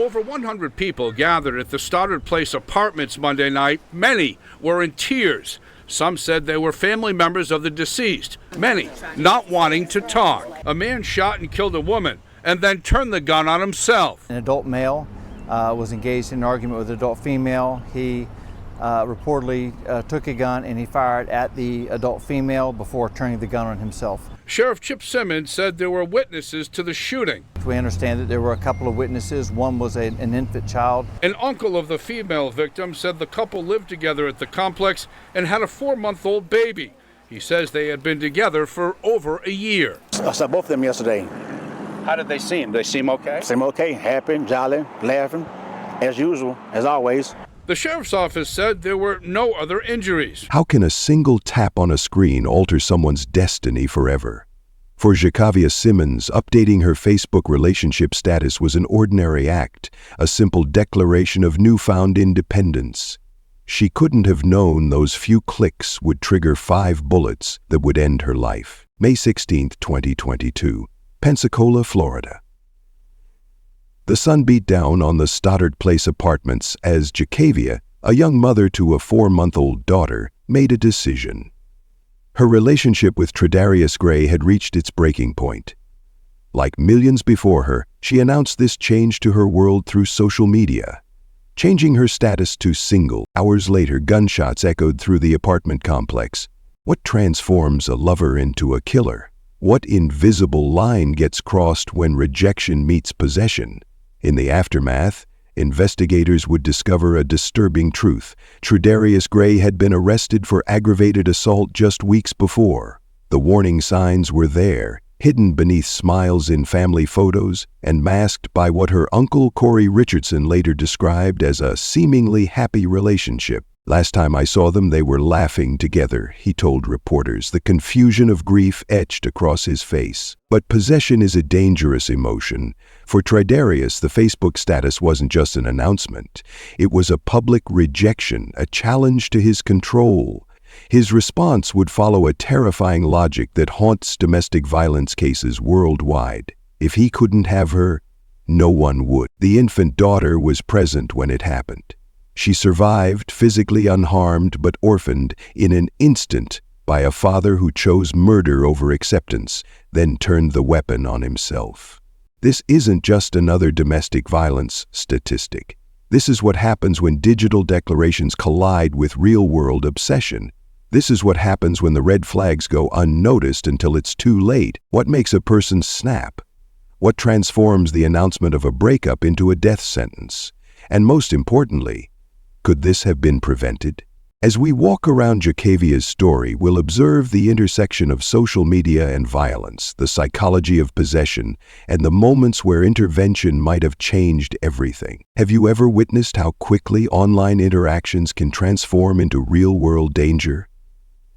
Over 100 people gathered at the Stoddard Place Apartments Monday night. Many were in tears. Some said they were family members of the deceased, many not wanting to talk. A man shot and killed a woman and then turned the gun on himself. An adult male was engaged in an argument with an adult female. He reportedly took a gun and he fired at the adult female before turning the gun on himself. Sheriff Chip Simmons said there were witnesses to the shooting. We understand that there were a couple of witnesses. One was an infant child. An uncle of the female victim said the couple lived together at the complex and had a 4-month-old baby. He says they had been together for over a year. I saw both of them yesterday. How did they seem? They seem okay? Seem okay, happy, jolly, laughing, as usual, as always. The sheriff's office said there were no other injuries. How can a single tap on a screen alter someone's destiny forever? For Jacavia Simmons, updating her Facebook relationship status was an ordinary act, a simple declaration of newfound independence. She couldn't have known those few clicks would trigger 5 bullets that would end her life. May 16, 2022, Pensacola, Florida. The sun beat down on the Stoddard Place apartments as Jacavia, a young mother to a 4-month-old daughter, made a decision. Her relationship with Tredarius Gray had reached its breaking point. Like millions before her, she announced this change to her world through social media. Changing her status to single, hours later gunshots echoed through the apartment complex. What transforms a lover into a killer? What invisible line gets crossed when rejection meets possession? In the aftermath, investigators would discover a disturbing truth. Tredarius Gray had been arrested for aggravated assault just weeks before. The warning signs were there, hidden beneath smiles in family photos and masked by what her uncle Corey Richardson later described as a seemingly happy relationship. Last time I saw them, they were laughing together, he told reporters, the confusion of grief etched across his face. But possession is a dangerous emotion. For Tredarius, the Facebook status wasn't just an announcement. It was a public rejection, a challenge to his control. His response would follow a terrifying logic that haunts domestic violence cases worldwide. If he couldn't have her, no one would. The infant daughter was present when it happened. She survived, physically unharmed but orphaned, in an instant by a father who chose murder over acceptance, then turned the weapon on himself. This isn't just another domestic violence statistic. This is what happens when digital declarations collide with real-world obsession. This is what happens when the red flags go unnoticed until it's too late. What makes a person snap? What transforms the announcement of a breakup into a death sentence? And most importantly, could this have been prevented? As we walk around Jacavia's story, we'll observe the intersection of social media and violence, the psychology of possession, and the moments where intervention might have changed everything. Have you ever witnessed how quickly online interactions can transform into real-world danger?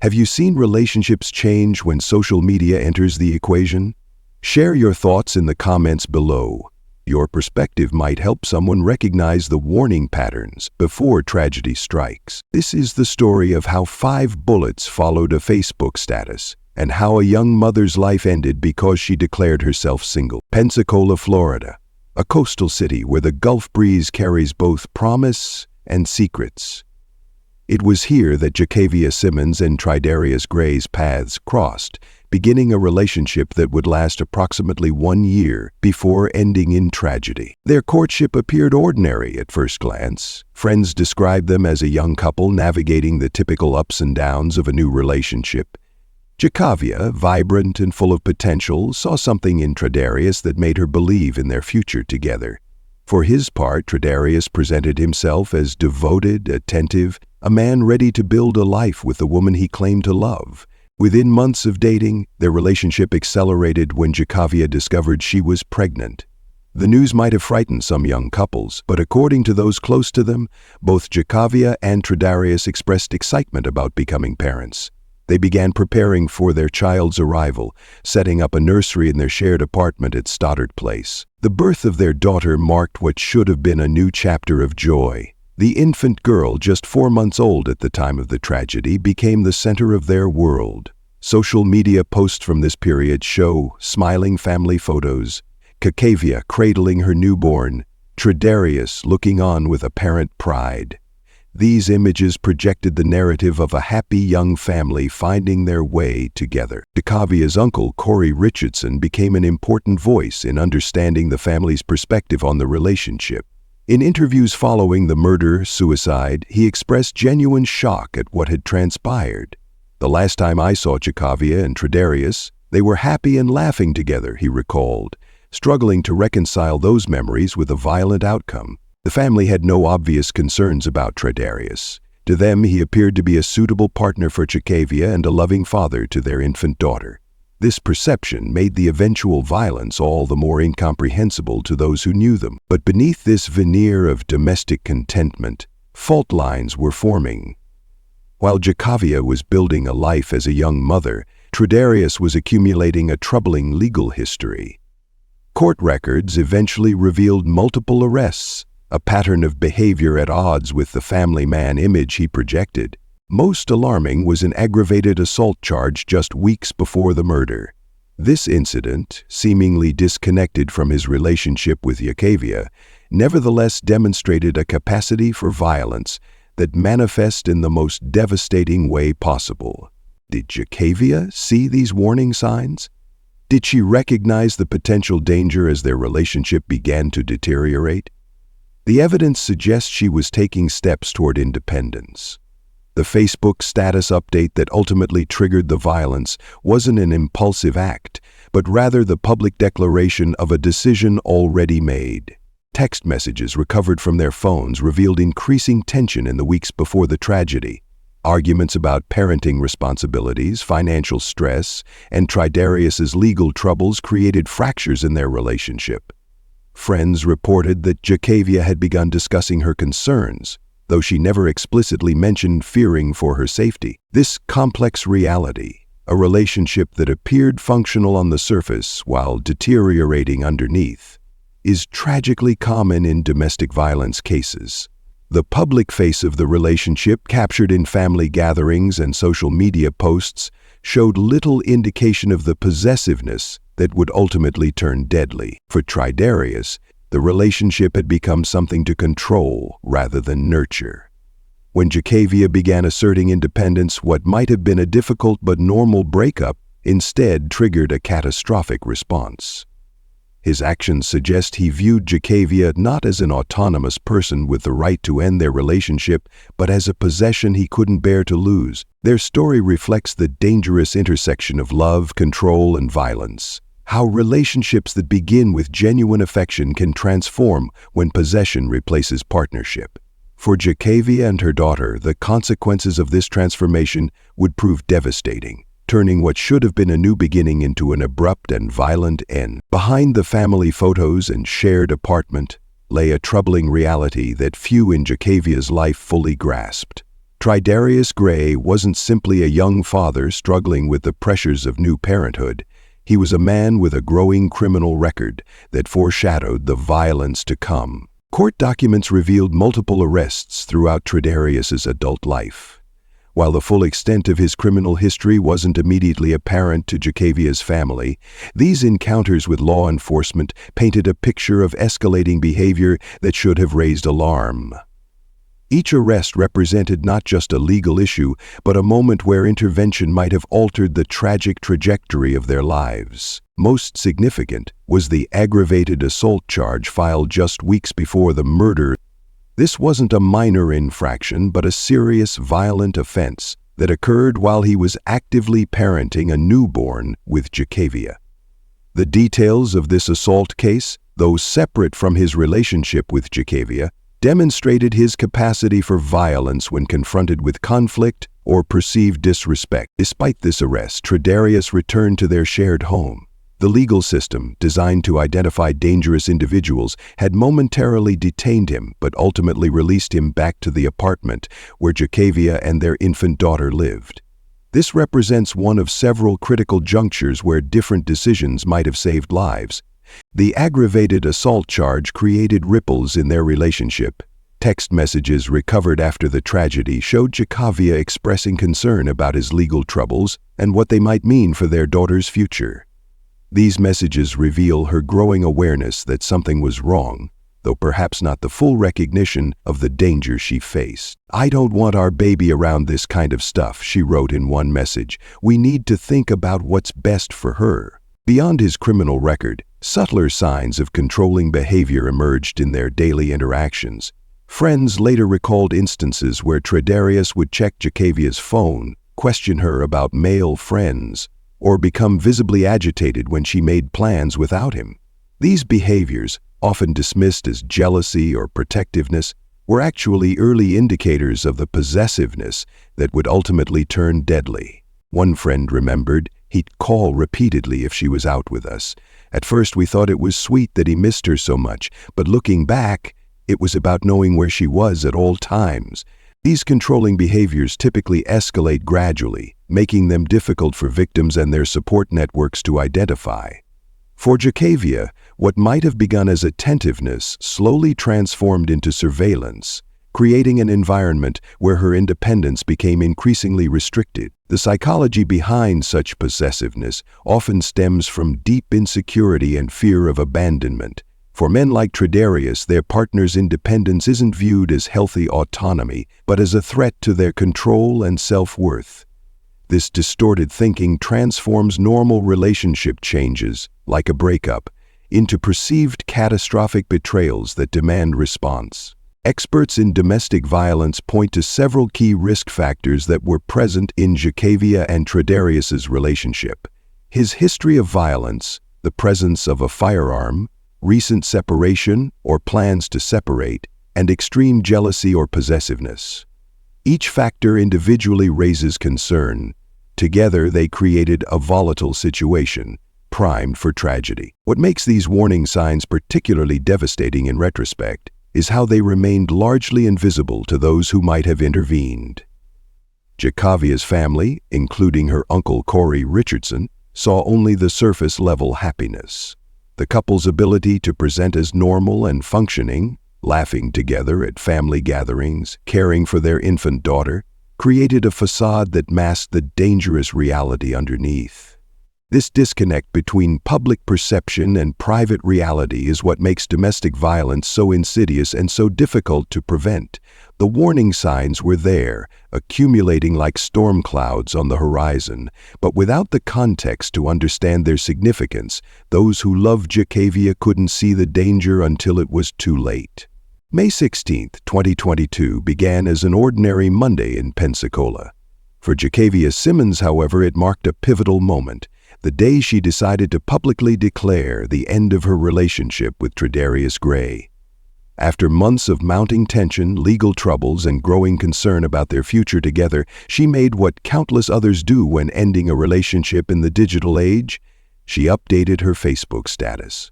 Have you seen relationships change when social media enters the equation? Share your thoughts in the comments below. Your perspective might help someone recognize the warning patterns before tragedy strikes. This is the story of how 5 bullets followed a Facebook status, and how a young mother's life ended because she declared herself single. Pensacola, Florida, a coastal city where the Gulf breeze carries both promise and secrets. It was here that Jacavia Simmons and Tredarius Gray's paths crossed, beginning a relationship that would last approximately 1 year before ending in tragedy. Their courtship appeared ordinary at first glance. Friends described them as a young couple navigating the typical ups and downs of a new relationship. Jacavia, vibrant and full of potential, saw something in Tredarius that made her believe in their future together. For his part, Tredarius presented himself as devoted, attentive, a man ready to build a life with the woman he claimed to love. Within months of dating, their relationship accelerated when Jacavia discovered she was pregnant. The news might have frightened some young couples, but according to those close to them, both Jacavia and Tredarius expressed excitement about becoming parents. They began preparing for their child's arrival, setting up a nursery in their shared apartment at Stoddard Place. The birth of their daughter marked what should have been a new chapter of joy. The infant girl, just 4 months old at the time of the tragedy, became the center of their world. Social media posts from this period show smiling family photos, Jacavia cradling her newborn, Tredarius looking on with apparent pride. These images projected the narrative of a happy young family finding their way together. Jacavia's uncle, Corey Richardson, became an important voice in understanding the family's perspective on the relationship. In interviews following the murder-suicide, he expressed genuine shock at what had transpired. "The last time I saw Jacavia and Tredarius, they were happy and laughing together," he recalled, struggling to reconcile those memories with a violent outcome. The family had no obvious concerns about Tredarius. To them, he appeared to be a suitable partner for Jacavia and a loving father to their infant daughter. This perception made the eventual violence all the more incomprehensible to those who knew them. But beneath this veneer of domestic contentment, fault lines were forming. While Jacavia was building a life as a young mother, Tredarius was accumulating a troubling legal history. Court records eventually revealed multiple arrests, a pattern of behavior at odds with the family man image he projected. Most alarming was an aggravated assault charge just weeks before the murder. This incident, seemingly disconnected from his relationship with Jacavia, nevertheless demonstrated a capacity for violence that manifests in the most devastating way possible. Did Jacavia see these warning signs? Did she recognize the potential danger as their relationship began to deteriorate? The evidence suggests she was taking steps toward independence. The Facebook status update that ultimately triggered the violence wasn't an impulsive act, but rather the public declaration of a decision already made. Text messages recovered from their phones revealed increasing tension in the weeks before the tragedy. Arguments about parenting responsibilities, financial stress, and Tredarius's legal troubles created fractures in their relationship. Friends reported that Jacavia had begun discussing her concerns, though she never explicitly mentioned fearing for her safety. This complex reality, a relationship that appeared functional on the surface while deteriorating underneath, is tragically common in domestic violence cases. The public face of the relationship, captured in family gatherings and social media posts, showed little indication of the possessiveness that would ultimately turn deadly. For Tredarius, the relationship had become something to control rather than nurture. When Jacavia began asserting independence, what might have been a difficult but normal breakup instead triggered a catastrophic response. His actions suggest he viewed Jacavia not as an autonomous person with the right to end their relationship, but as a possession he couldn't bear to lose. Their story reflects the dangerous intersection of love, control, and violence. How relationships that begin with genuine affection can transform when possession replaces partnership. For Jacavia and her daughter, the consequences of this transformation would prove devastating, turning what should have been a new beginning into an abrupt and violent end. Behind the family photos and shared apartment lay a troubling reality that few in Jacavia's life fully grasped. Tredarius Gray wasn't simply a young father struggling with the pressures of new parenthood. He was a man with a growing criminal record that foreshadowed the violence to come. Court documents revealed multiple arrests throughout Tredarius's adult life. While the full extent of his criminal history wasn't immediately apparent to Jacavia's family, these encounters with law enforcement painted a picture of escalating behavior that should have raised alarm. Each arrest represented not just a legal issue, but a moment where intervention might have altered the tragic trajectory of their lives. Most significant was the aggravated assault charge filed just weeks before the murder. This wasn't a minor infraction, but a serious, violent offense that occurred while he was actively parenting a newborn with Jacavia. The details of this assault case, though separate from his relationship with Jacavia, demonstrated his capacity for violence when confronted with conflict or perceived disrespect. Despite this arrest, Tredarius returned to their shared home. The legal system, designed to identify dangerous individuals, had momentarily detained him, but ultimately released him back to the apartment where Jacavia and their infant daughter lived. This represents one of several critical junctures where different decisions might have saved lives. The aggravated assault charge created ripples in their relationship. Text messages recovered after the tragedy showed Jacavia expressing concern about his legal troubles and what they might mean for their daughter's future. These messages reveal her growing awareness that something was wrong, though perhaps not the full recognition of the danger she faced. "I don't want our baby around this kind of stuff," she wrote in one message. "We need to think about what's best for her." Beyond his criminal record, subtler signs of controlling behavior emerged in their daily interactions. Friends later recalled instances where Tredarius would check Jacavia's phone, question her about male friends, or become visibly agitated when she made plans without him. These behaviors, often dismissed as jealousy or protectiveness, were actually early indicators of the possessiveness that would ultimately turn deadly. One friend remembered, "He'd call repeatedly if she was out with us. At first we thought it was sweet that he missed her so much, but looking back, it was about knowing where she was at all times." These controlling behaviors typically escalate gradually, making them difficult for victims and their support networks to identify. For Jacavia, what might have begun as attentiveness slowly transformed into surveillance, creating an environment where her independence became increasingly restricted. The psychology behind such possessiveness often stems from deep insecurity and fear of abandonment. For men like Tredarius, their partner's independence isn't viewed as healthy autonomy, but as a threat to their control and self-worth. This distorted thinking transforms normal relationship changes, like a breakup, into perceived catastrophic betrayals that demand response. Experts in domestic violence point to several key risk factors that were present in Jacavia and Tredarius's relationship: his history of violence, the presence of a firearm, recent separation or plans to separate, and extreme jealousy or possessiveness. Each factor individually raises concern. Together, they created a volatile situation, primed for tragedy. What makes these warning signs particularly devastating in retrospect is how they remained largely invisible to those who might have intervened. Jacavia's family, including her uncle Corey Richardson, saw only the surface-level happiness. The couple's ability to present as normal and functioning, laughing together at family gatherings, caring for their infant daughter, created a facade that masked the dangerous reality underneath. This disconnect between public perception and private reality is what makes domestic violence so insidious and so difficult to prevent. The warning signs were there, accumulating like storm clouds on the horizon, but without the context to understand their significance, those who loved Jacavia couldn't see the danger until it was too late. May 16, 2022 began as an ordinary Monday in Pensacola. For Jacavia Simmons, however, it marked a pivotal moment, the day she decided to publicly declare the end of her relationship with Tredarius Gray. After months of mounting tension, legal troubles, and growing concern about their future together, she made what countless others do when ending a relationship in the digital age. She updated her Facebook status.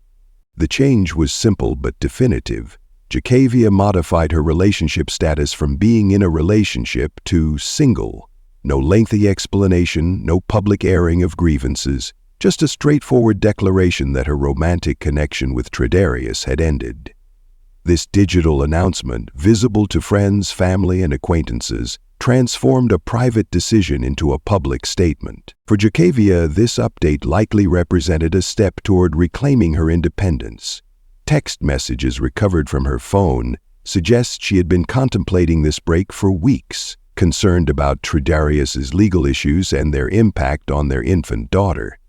The change was simple but definitive. Jacavia modified her relationship status from being in a relationship to single. No lengthy explanation, no public airing of grievances, just a straightforward declaration that her romantic connection with Tredarius had ended. This digital announcement, visible to friends, family, and acquaintances, transformed a private decision into a public statement. For Jacavia, this update likely represented a step toward reclaiming her independence. Text messages recovered from her phone suggest she had been contemplating this break for weeks, concerned about Tredarius's legal issues and their impact on their infant daughter.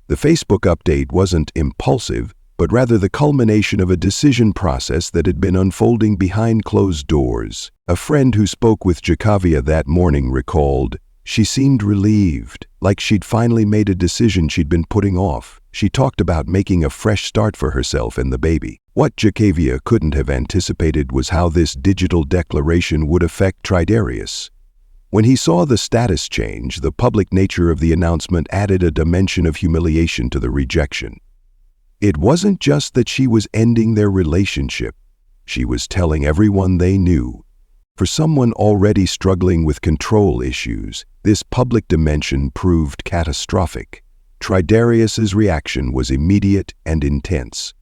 The Facebook update wasn't impulsive, but rather the culmination of a decision process that had been unfolding behind closed doors. A friend who spoke with Jacavia that morning recalled, "She seemed relieved, like she'd finally made a decision she'd been putting off. She talked about making a fresh start for herself and the baby." What Jacavia couldn't have anticipated was how this digital declaration would affect Tredarius. When he saw the status change, the public nature of the announcement added a dimension of humiliation to the rejection. It wasn't just that she was ending their relationship. She was telling everyone they knew. For someone already struggling with control issues, this public dimension proved catastrophic. Tredarius's reaction was immediate and intense.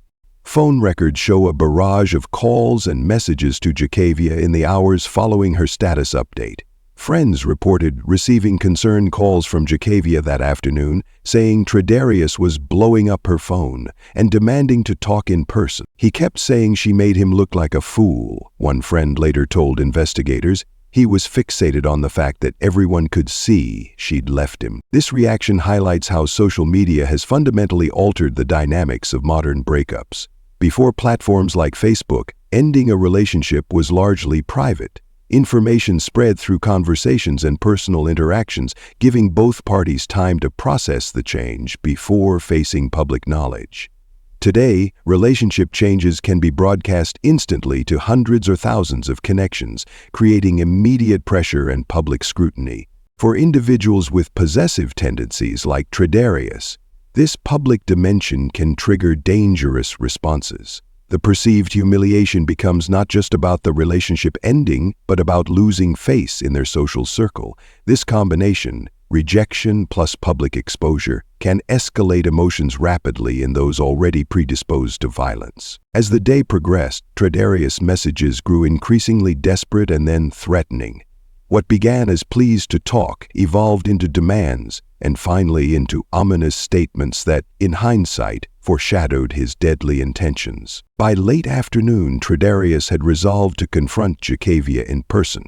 Phone records show a barrage of calls and messages to Jacavia in the hours following her status update. Friends reported receiving concerned calls from Jacavia that afternoon, saying Tredarius was blowing up her phone and demanding to talk in person. He kept saying she made him look like a fool. One friend later told investigators he was fixated on the fact that everyone could see she'd left him. This reaction highlights how social media has fundamentally altered the dynamics of modern breakups. Before platforms like Facebook, ending a relationship was largely private. Information spread through conversations and personal interactions, giving both parties time to process the change before facing public knowledge. Today, relationship changes can be broadcast instantly to hundreds or thousands of connections, creating immediate pressure and public scrutiny. For individuals with possessive tendencies like Tredarius, this public dimension can trigger dangerous responses. The perceived humiliation becomes not just about the relationship ending, but about losing face in their social circle. This combination, rejection plus public exposure, can escalate emotions rapidly in those already predisposed to violence. As the day progressed, Tredarius' messages grew increasingly desperate and then threatening. What began as pleas to talk evolved into demands and finally into ominous statements that, in hindsight, foreshadowed his deadly intentions. By late afternoon, Tredarius had resolved to confront Jacavia in person.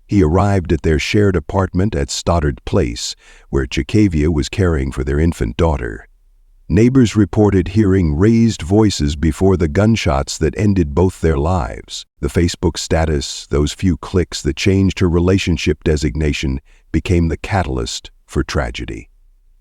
He arrived at their shared apartment at Stoddard Place, where Jacavia was caring for their infant daughter. Neighbors reported hearing raised voices before the gunshots that ended both their lives. The Facebook status, those few clicks that changed her relationship designation, became the catalyst for tragedy.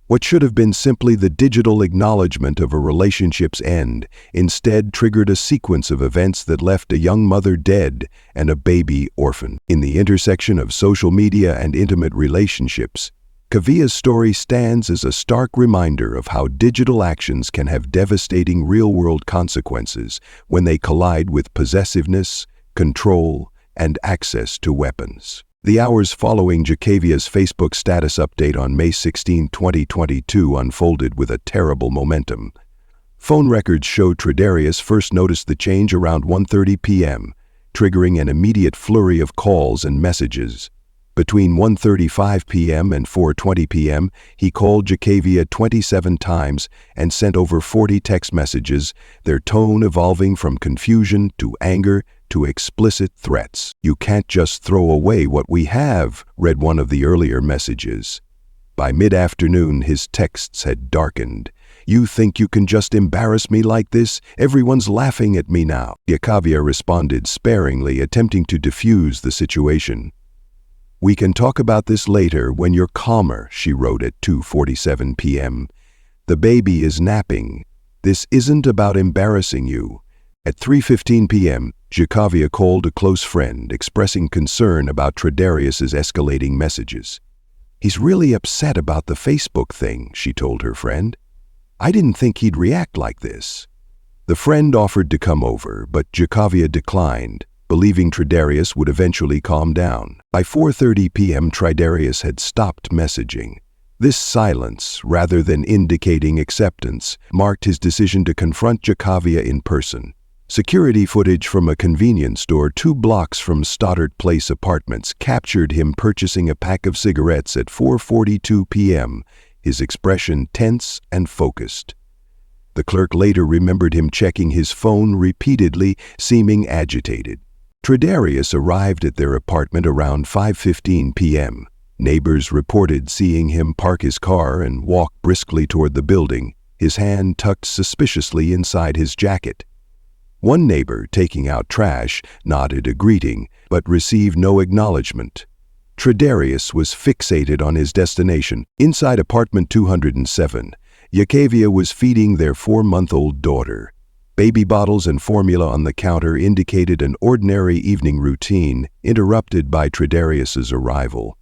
What should have been simply the digital acknowledgement of a relationship's end instead triggered a sequence of events that left a young mother dead and a baby orphaned. In the intersection of social media and intimate relationships, Jacavia's story stands as a stark reminder of how digital actions can have devastating real-world consequences when they collide with possessiveness, control, and access to weapons. The hours following Jacavia's Facebook status update on May 16, 2022 unfolded with a terrible momentum. Phone records show Tredarius first noticed the change around 1:30 p.m., triggering an immediate flurry of calls and messages. Between 1:35 p.m. and 4:20 p.m., he called Jacavia 27 times and sent over 40 text messages, their tone evolving from confusion to anger to explicit threats. "You can't just throw away what we have," read one of the earlier messages. By mid-afternoon, his texts had darkened. "You think you can just embarrass me like this? Everyone's laughing at me now." Jacavia responded sparingly, attempting to diffuse the situation. "We can talk about this later when you're calmer," she wrote at 2:47 p.m. "The baby is napping. This isn't about embarrassing you." At 3:15 p.m., Jacavia called a close friend, expressing concern about Tredarius's escalating messages. "He's really upset about the Facebook thing," she told her friend. "I didn't think he'd react like this." The friend offered to come over, but Jacavia declined, believing Tredarius would eventually calm down. By 4:30 p.m., Tredarius had stopped messaging. This silence, rather than indicating acceptance, marked his decision to confront Jacavia in person. Security footage from a convenience store 2 blocks from Stoddard Place apartments captured him purchasing a pack of cigarettes at 4:42 p.m., his expression tense and focused. The clerk later remembered him checking his phone repeatedly, seeming agitated. Tredarius arrived at their apartment around 5:15 p.m. Neighbors reported seeing him park his car and walk briskly toward the building, his hand tucked suspiciously inside his jacket. One neighbor, taking out trash, nodded a greeting, but received no acknowledgement. Tredarius was fixated on his destination. Inside apartment 207, Jacavia was feeding their 4-month-old daughter. Baby bottles and formula on the counter indicated an ordinary evening routine, interrupted by Tredarius's arrival.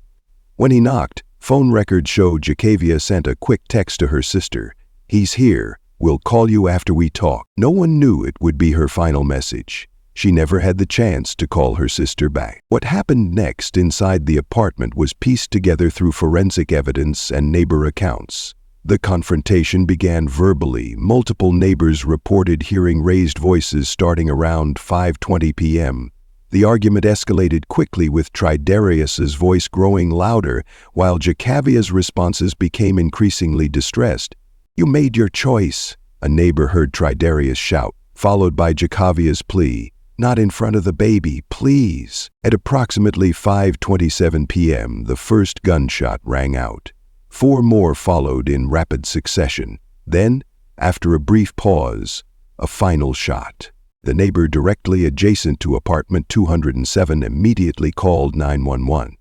When he knocked, phone records showed Jacavia sent a quick text to her sister. "He's here. We'll call you after we talk." No one knew it would be her final message. She never had the chance to call her sister back. What happened next inside the apartment was pieced together through forensic evidence and neighbor accounts. The confrontation began verbally. Multiple neighbors reported hearing raised voices starting around 5:20 p.m. The argument escalated quickly, with Tridarius's voice growing louder while Jacavia's responses became increasingly distressed. "You made your choice," a neighbor heard Tridarius shout, followed by Jacavia's plea. "Not in front of the baby, please." At approximately 5:27 p.m., the first gunshot rang out. 4 more followed in rapid succession. Then, after a brief pause, a final shot. The neighbor directly adjacent to apartment 207 immediately called 911.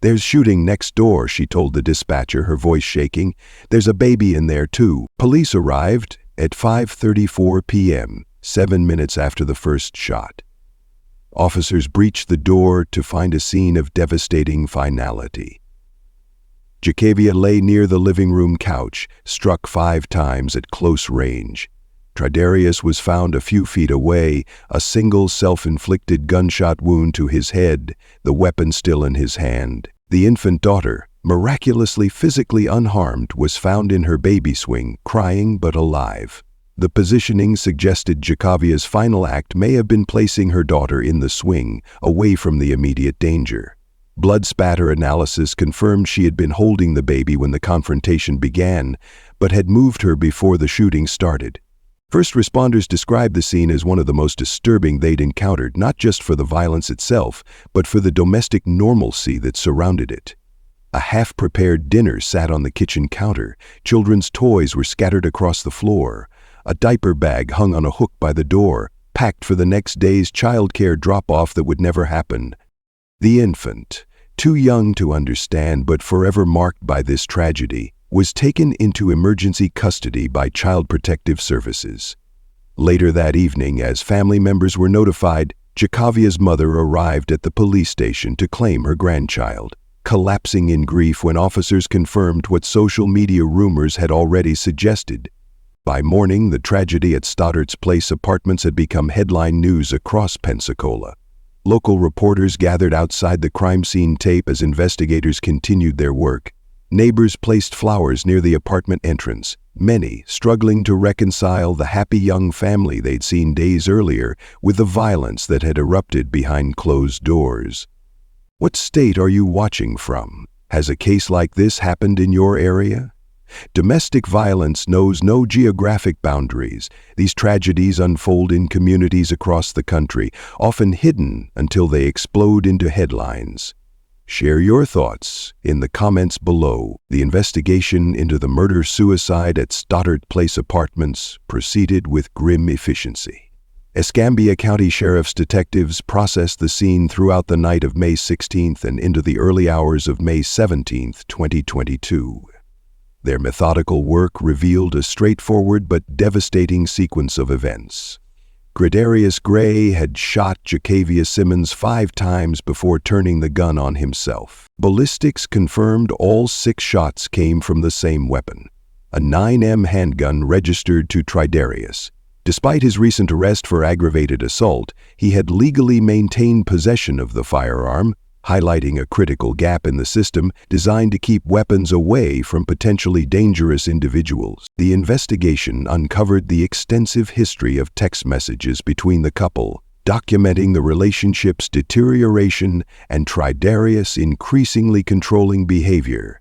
"There's shooting next door," she told the dispatcher, her voice shaking. "There's a baby in there, too." Police arrived at 5:34 p.m., 7 minutes after the first shot. Officers breached the door to find a scene of devastating finality. Jacavia lay near the living room couch, struck 5 times at close range. Tridarius was found a few feet away, a single self-inflicted gunshot wound to his head, the weapon still in his hand. The infant daughter, miraculously physically unharmed, was found in her baby swing, crying but alive. The positioning suggested Jacavia's final act may have been placing her daughter in the swing, away from the immediate danger. Blood spatter analysis confirmed she had been holding the baby when the confrontation began, but had moved her before the shooting started. First responders described the scene as one of the most disturbing they'd encountered, not just for the violence itself, but for the domestic normalcy that surrounded it. A half-prepared dinner sat on the kitchen counter. Children's toys were scattered across the floor. A diaper bag hung on a hook by the door, packed for the next day's childcare drop-off that would never happen. The infant, too young to understand but forever marked by this tragedy, was taken into emergency custody by Child Protective Services. Later that evening, as family members were notified, Jacavia's mother arrived at the police station to claim her grandchild, collapsing in grief when officers confirmed what social media rumors had already suggested. By morning, the tragedy at Stoddart's Place Apartments had become headline news across Pensacola. Local reporters gathered outside the crime scene tape as investigators continued their work. Neighbors placed flowers near the apartment entrance, many struggling to reconcile the happy young family they'd seen days earlier with the violence that had erupted behind closed doors. What state are you watching from? Has a case like this happened in your area? Domestic violence knows no geographic boundaries. These tragedies unfold in communities across the country, often hidden until they explode into headlines. Share your thoughts in the comments below. The investigation into the murder-suicide at Stoddard Place Apartments proceeded with grim efficiency. Escambia County Sheriff's detectives processed the scene throughout the night of May 16th and into the early hours of May 17th, 2022. Their methodical work revealed a straightforward but devastating sequence of events. Gradarius Gray had shot Jacavia Simmons 5 times before turning the gun on himself. Ballistics confirmed all 6 shots came from the same weapon, a 9mm handgun registered to Tridarius. Despite his recent arrest for aggravated assault, he had legally maintained possession of the firearm, highlighting a critical gap in the system designed to keep weapons away from potentially dangerous individuals. The investigation uncovered the extensive history of text messages between the couple, documenting the relationship's deterioration and Tridarius' increasingly controlling behavior.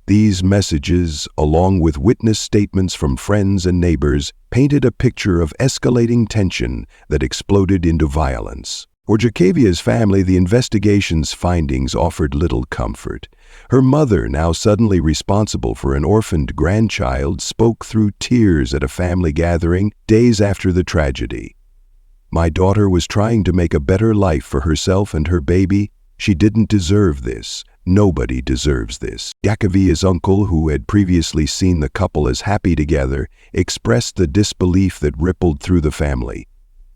These messages, along with witness statements from friends and neighbors, painted a picture of escalating tension that exploded into violence. For Jacavia's family, the investigation's findings offered little comfort. Her mother, now suddenly responsible for an orphaned grandchild, spoke through tears at a family gathering days after the tragedy. "My daughter was trying to make a better life for herself and her baby. She didn't deserve this. Nobody deserves this." Jacavia's uncle, who had previously seen the couple as happy together, expressed the disbelief that rippled through the family.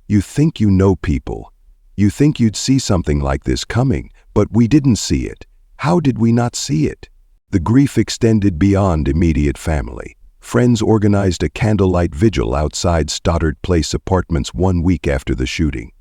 "You think you know people. You think you'd see something like this coming, but we didn't see it. How did we not see it?" The grief extended beyond immediate family. Friends organized a candlelight vigil outside Stoddard Place Apartments 1 week after the shooting.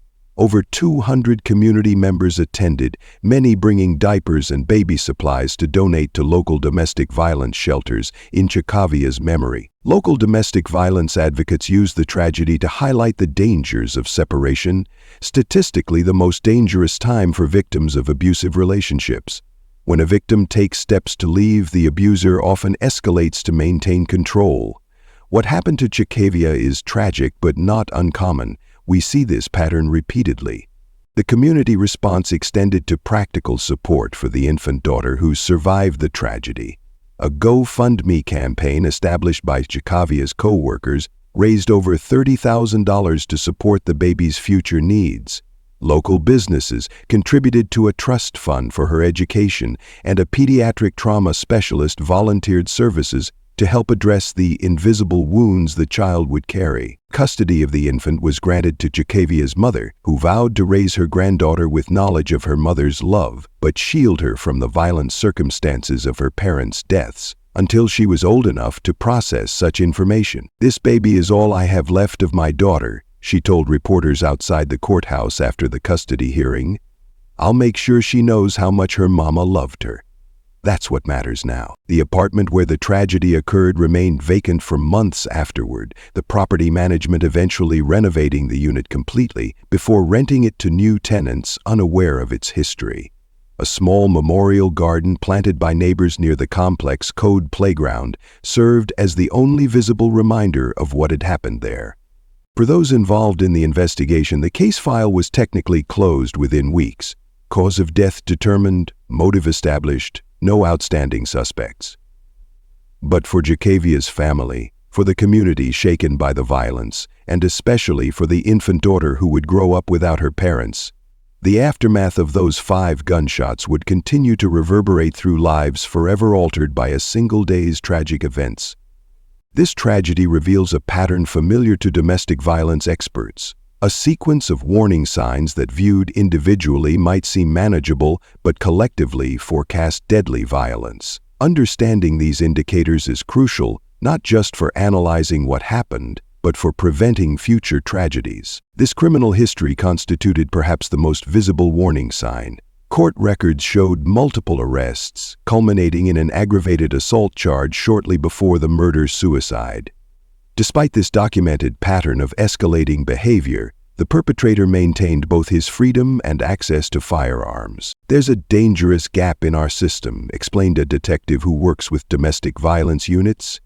Over 200 community members attended, many bringing diapers and baby supplies to donate to local domestic violence shelters in Chikavia's memory. Local domestic violence advocates used the tragedy to highlight the dangers of separation, statistically the most dangerous time for victims of abusive relationships. When a victim takes steps to leave, the abuser often escalates to maintain control. What happened to Chikavia is tragic but not uncommon. We see this pattern repeatedly. The community response extended to practical support for the infant daughter who survived the tragedy. A GoFundMe campaign established by Chikavia's co-workers raised over $30,000 to support the baby's future needs. Local businesses contributed to a trust fund for her education, and a pediatric trauma specialist volunteered services to help address the invisible wounds the child would carry. Custody of the infant was granted to Chikavia's mother, who vowed to raise her granddaughter with knowledge of her mother's love, but shield her from the violent circumstances of her parents' deaths, until she was old enough to process such information. "This baby is all I have left of my daughter," she told reporters outside the courthouse after the custody hearing. "I'll make sure she knows how much her mama loved her." That's what matters now. The apartment where the tragedy occurred remained vacant for months afterward, the property management eventually renovating the unit completely before renting it to new tenants unaware of its history. A small memorial garden planted by neighbors near the complex code playground served as the only visible reminder of what had happened there. For those involved in the investigation, the case file was technically closed within weeks. Cause of death determined, motive established, no outstanding suspects. But for Chikavia's family, for the community shaken by the violence, and especially for the infant daughter who would grow up without her parents, the aftermath of those 5 gunshots would continue to reverberate through lives forever altered by a single day's tragic events. This tragedy reveals a pattern familiar to domestic violence experts, a sequence of warning signs that viewed individually might seem manageable but collectively forecast deadly violence. Understanding these indicators is crucial, not just for analyzing what happened, but for preventing future tragedies. This criminal history constituted perhaps the most visible warning sign. Court records showed multiple arrests, culminating in an aggravated assault charge shortly before the murder-suicide. Despite this documented pattern of escalating behavior, the perpetrator maintained both his freedom and access to firearms. "There's a dangerous gap in our system," explained a detective who works with domestic violence units.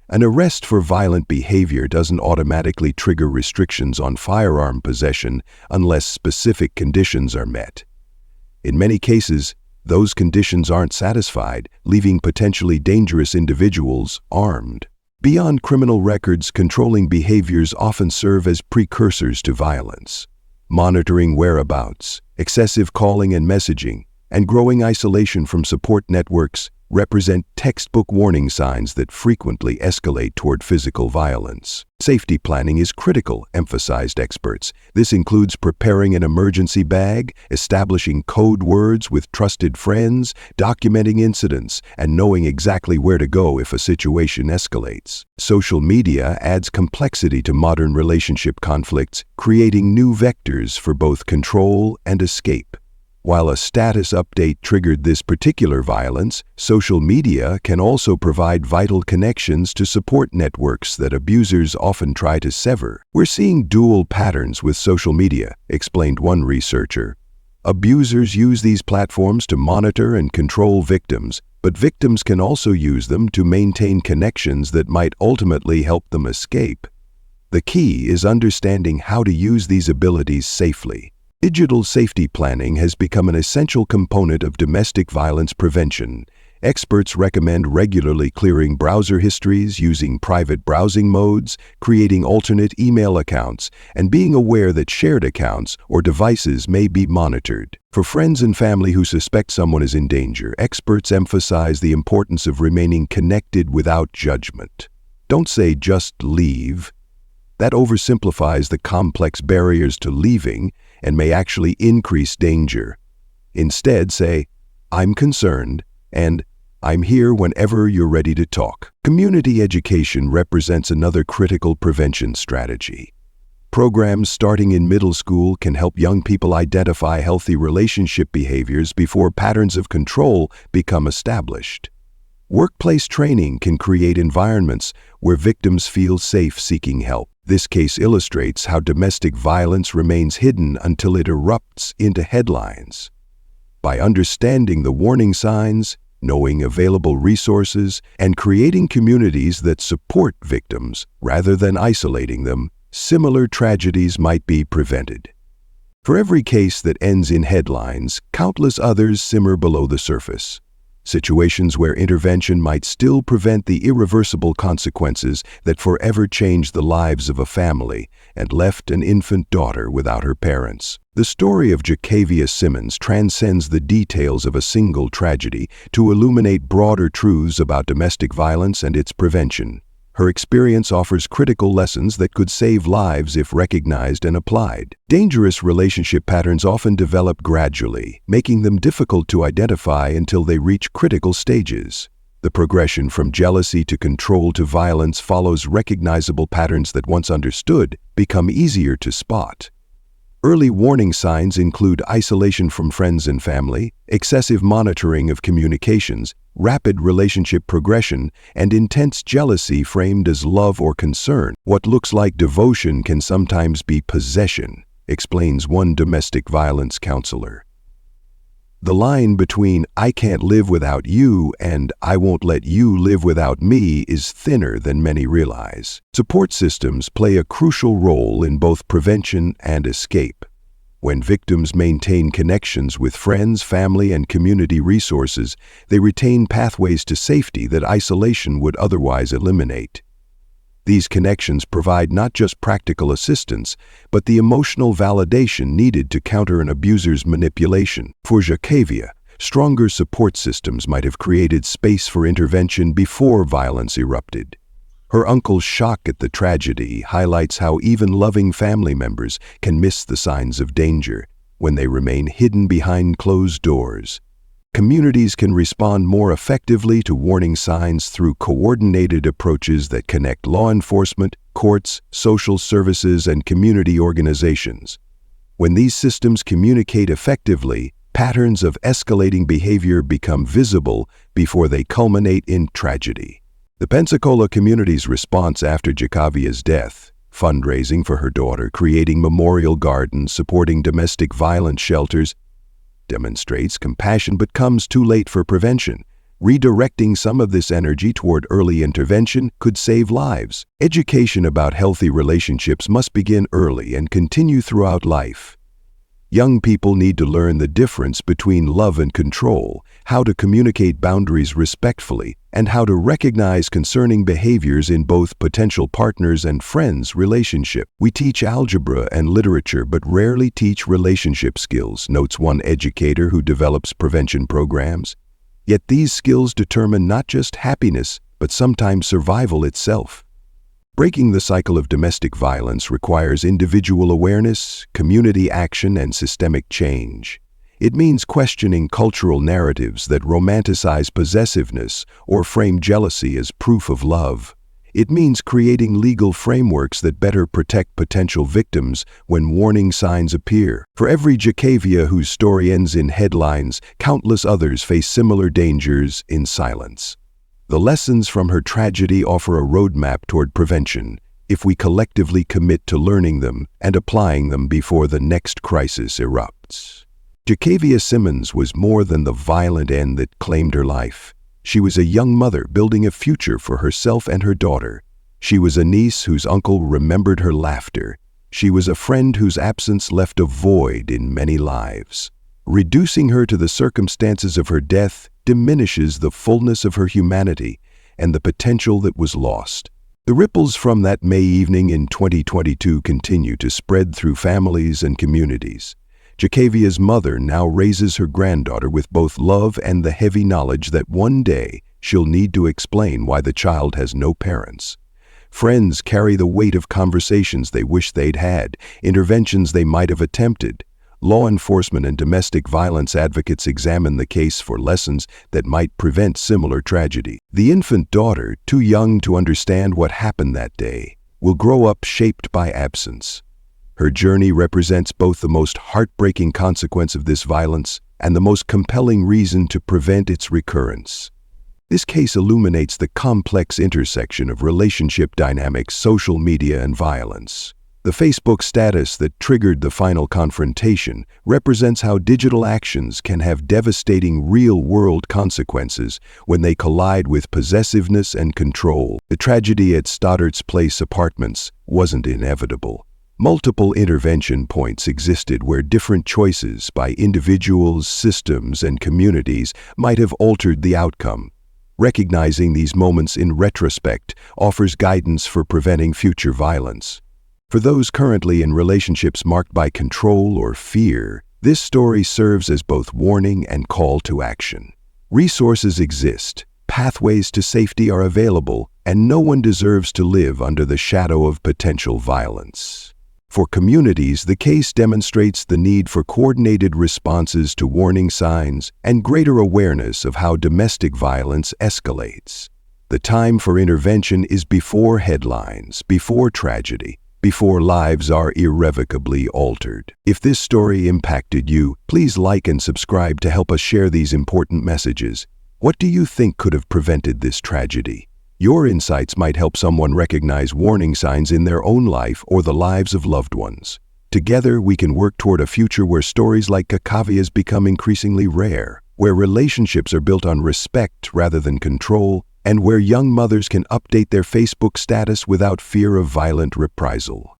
"An arrest for violent behavior doesn't automatically trigger restrictions on firearm possession unless specific conditions are met. In many cases, those conditions aren't satisfied, leaving potentially dangerous individuals armed." Beyond criminal records, controlling behaviors often serve as precursors to violence. Monitoring whereabouts, excessive calling and messaging, and growing isolation from support networks represent textbook warning signs that frequently escalate toward physical violence. Safety planning is critical, emphasized experts. This includes preparing an emergency bag, establishing code words with trusted friends, documenting incidents, and knowing exactly where to go if a situation escalates. Social media adds complexity to modern relationship conflicts, creating new vectors for both control and escape. While a status update triggered this particular violence, social media can also provide vital connections to support networks that abusers often try to sever. "We're seeing dual patterns with social media," explained one researcher. "Abusers use these platforms to monitor and control victims, but victims can also use them to maintain connections that might ultimately help them escape. The key is understanding how to use these abilities safely." Digital safety planning has become an essential component of domestic violence prevention. Experts recommend regularly clearing browser histories, using private browsing modes, creating alternate email accounts, and being aware that shared accounts or devices may be monitored. For friends and family who suspect someone is in danger, experts emphasize the importance of remaining connected without judgment. Don't say just leave. That oversimplifies the complex barriers to leaving and may actually increase danger. Instead, say, "I'm concerned," and "I'm here whenever you're ready to talk." Community education represents another critical prevention strategy. Programs starting in middle school can help young people identify healthy relationship behaviors before patterns of control become established. Workplace training can create environments where victims feel safe seeking help. This case illustrates how domestic violence remains hidden until it erupts into headlines. By understanding the warning signs, knowing available resources, and creating communities that support victims rather than isolating them, similar tragedies might be prevented. For every case that ends in headlines, countless others simmer below the surface. Situations where intervention might still prevent the irreversible consequences that forever changed the lives of a family and left an infant daughter without her parents. The story of Jacavia Simmons transcends the details of a single tragedy to illuminate broader truths about domestic violence and its prevention. Her experience offers critical lessons that could save lives if recognized and applied. Dangerous relationship patterns often develop gradually, making them difficult to identify until they reach critical stages. The progression from jealousy to control to violence follows recognizable patterns that, once understood, become easier to spot. Early warning signs include isolation from friends and family, excessive monitoring of communications, rapid relationship progression, and intense jealousy framed as love or concern. What looks like devotion can sometimes be possession, explains one domestic violence counselor. The line between "I can't live without you" and "I won't let you live without me" is thinner than many realize. Support systems play a crucial role in both prevention and escape. When victims maintain connections with friends, family, and community resources, they retain pathways to safety that isolation would otherwise eliminate. These connections provide not just practical assistance, but the emotional validation needed to counter an abuser's manipulation. For Jacavia, stronger support systems might have created space for intervention before violence erupted. Her uncle's shock at the tragedy highlights how even loving family members can miss the signs of danger when they remain hidden behind closed doors. Communities can respond more effectively to warning signs through coordinated approaches that connect law enforcement, courts, social services, and community organizations. When these systems communicate effectively, patterns of escalating behavior become visible before they culminate in tragedy. The Pensacola community's response after Jacavia's death, fundraising for her daughter, creating memorial gardens, supporting domestic violence shelters, demonstrates compassion but comes too late for prevention. Redirecting some of this energy toward early intervention could save lives. Education about healthy relationships must begin early and continue throughout life. Young people need to learn the difference between love and control, how to communicate boundaries respectfully, and how to recognize concerning behaviors in both potential partners and friends' relationship. We teach algebra and literature but rarely teach relationship skills, notes one educator who develops prevention programs. Yet these skills determine not just happiness, but sometimes survival itself. Breaking the cycle of domestic violence requires individual awareness, community action, and systemic change. It means questioning cultural narratives that romanticize possessiveness or frame jealousy as proof of love. It means creating legal frameworks that better protect potential victims when warning signs appear. For every Jacavia whose story ends in headlines, countless others face similar dangers in silence. The lessons from her tragedy offer a roadmap toward prevention, if we collectively commit to learning them and applying them before the next crisis erupts. Jacavia Simmons was more than the violent end that claimed her life. She was a young mother building a future for herself and her daughter. She was a niece whose uncle remembered her laughter. She was a friend whose absence left a void in many lives. Reducing her to the circumstances of her death diminishes the fullness of her humanity and the potential that was lost. The ripples from that May evening in 2022 continue to spread through families and communities. Jacavia's mother now raises her granddaughter with both love and the heavy knowledge that one day she'll need to explain why the child has no parents. Friends carry the weight of conversations they wish they'd had, interventions they might have attempted. Law enforcement and domestic violence advocates examine the case for lessons that might prevent similar tragedy. The infant daughter, too young to understand what happened that day, will grow up shaped by absence. Her journey represents both the most heartbreaking consequence of this violence and the most compelling reason to prevent its recurrence. This case illuminates the complex intersection of relationship dynamics, social media, and violence. The Facebook status that triggered the final confrontation represents how digital actions can have devastating real-world consequences when they collide with possessiveness and control. The tragedy at Stoddart's Place Apartments wasn't inevitable. Multiple intervention points existed where different choices by individuals, systems, and communities might have altered the outcome. Recognizing these moments in retrospect offers guidance for preventing future violence. For those currently in relationships marked by control or fear, this story serves as both warning and call to action. Resources exist, pathways to safety are available, and no one deserves to live under the shadow of potential violence. For communities, the case demonstrates the need for coordinated responses to warning signs and greater awareness of how domestic violence escalates. The time for intervention is before headlines, before tragedy, before lives are irrevocably altered. If this story impacted you, please like and subscribe to help us share these important messages. What do you think could have prevented this tragedy? Your insights might help someone recognize warning signs in their own life or the lives of loved ones. Together, we can work toward a future where stories like Cacavia's become increasingly rare, where relationships are built on respect rather than control, and where young mothers can update their Facebook status without fear of violent reprisal.